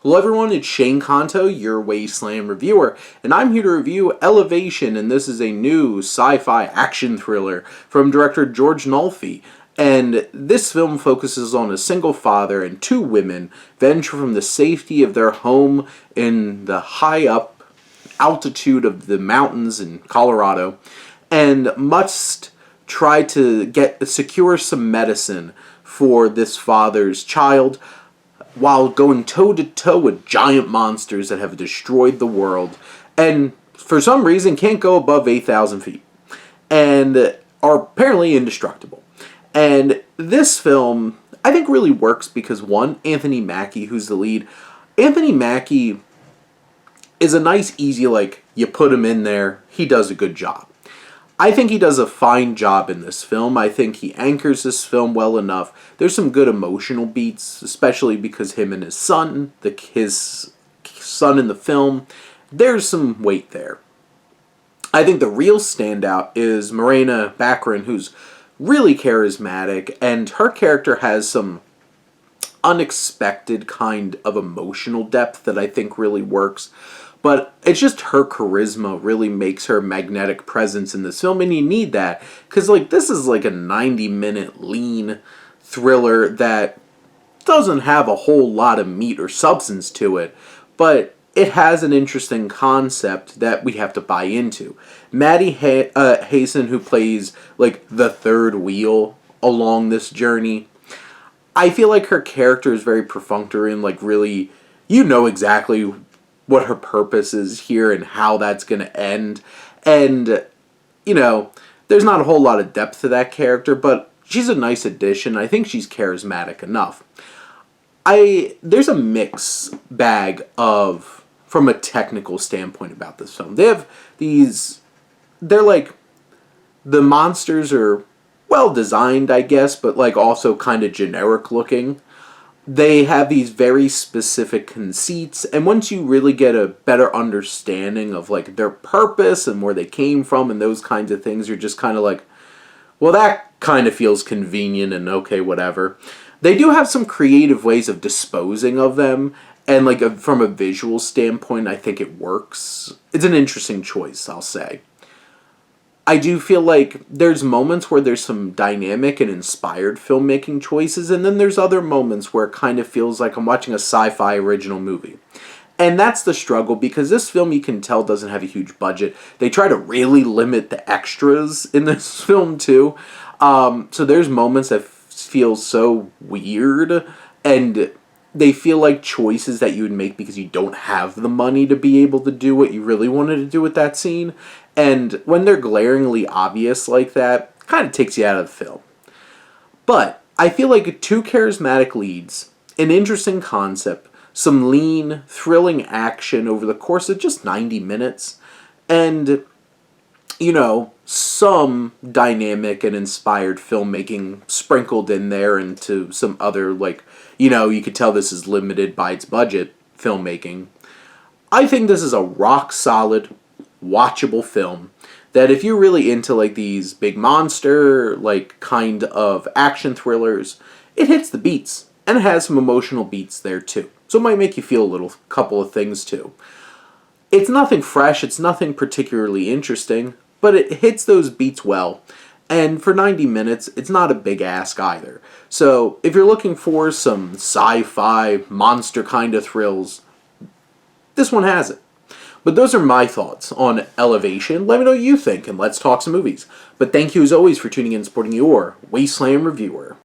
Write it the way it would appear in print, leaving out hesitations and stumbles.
Hello everyone, it's Shane Kanto, your Wasteland reviewer, and I'm here to review Elevation, and this is a new sci-fi action thriller from director George Nolfi. And this film focuses on a single father and two women venture from the safety of their home in the high up altitude of the mountains in Colorado and must try to secure some medicine for this father's child, while going toe-to-toe with giant monsters that have destroyed the world and for some reason can't go above 8,000 feet and are apparently indestructible. And this film, I think, really works because, one, Anthony Mackie, who's the lead, Anthony Mackie is a nice, easy, you put him in there, he does a good job. I think he does a fine job in this film. I think he anchors this film well enough. There's some good emotional beats, especially because him and his son, his son in the film, there's some weight there. I think the real standout is Morena Baccarin, who's really charismatic, and her character has some unexpected kind of emotional depth that I think really works. But it's just her charisma really makes her a magnetic presence in this film, and you need that. Because, this is a 90-minute lean thriller that doesn't have a whole lot of meat or substance to it, but it has an interesting concept that we have to buy into. Maddie Hasten, who plays, the third wheel along this journey, I feel like her character is very perfunctory and, really, you know exactly what her purpose is here and how that's going to end. And, there's not a whole lot of depth to that character, but she's a nice addition. I think she's charismatic enough. There's a mix bag from a technical standpoint about this film. The monsters are well designed, I guess, but also kind of generic looking. They have these very specific conceits, and once you really get a better understanding of their purpose and where they came from and those kinds of things, you're just kind of well, that kind of feels convenient and okay, whatever. They do have some creative ways of disposing of them, and from a visual standpoint, I think it works. It's an interesting choice, I'll say. I do feel there's moments where there's some dynamic and inspired filmmaking choices, and then there's other moments where it kind of feels like I'm watching a sci-fi original movie. And that's the struggle, because this film, you can tell, doesn't have a huge budget. They try to really limit the extras in this film, too. So there's moments that feel so weird, and they feel like choices that you would make because you don't have the money to be able to do what you really wanted to do with that scene. And when they're glaringly obvious like that, it kind of takes you out of the film. But I feel like two charismatic leads, an interesting concept, some lean, thrilling action over the course of just 90 minutes, and, some dynamic and inspired filmmaking sprinkled in there into some other, you could tell this is limited by its budget filmmaking. I think this is a rock-solid, watchable film that if you're really into these big monster kind of action thrillers, it hits the beats, and it has some emotional beats there too, so it might make you feel a couple of things too. It's nothing fresh, it's nothing particularly interesting, but it hits those beats well, and for 90 minutes it's not a big ask either. So if you're looking for some sci-fi monster kind of thrills, this one has it. But those are my thoughts on Elevation. Let me know what you think, and let's talk some movies. But thank you as always for tuning in and supporting your Wasteland reviewer.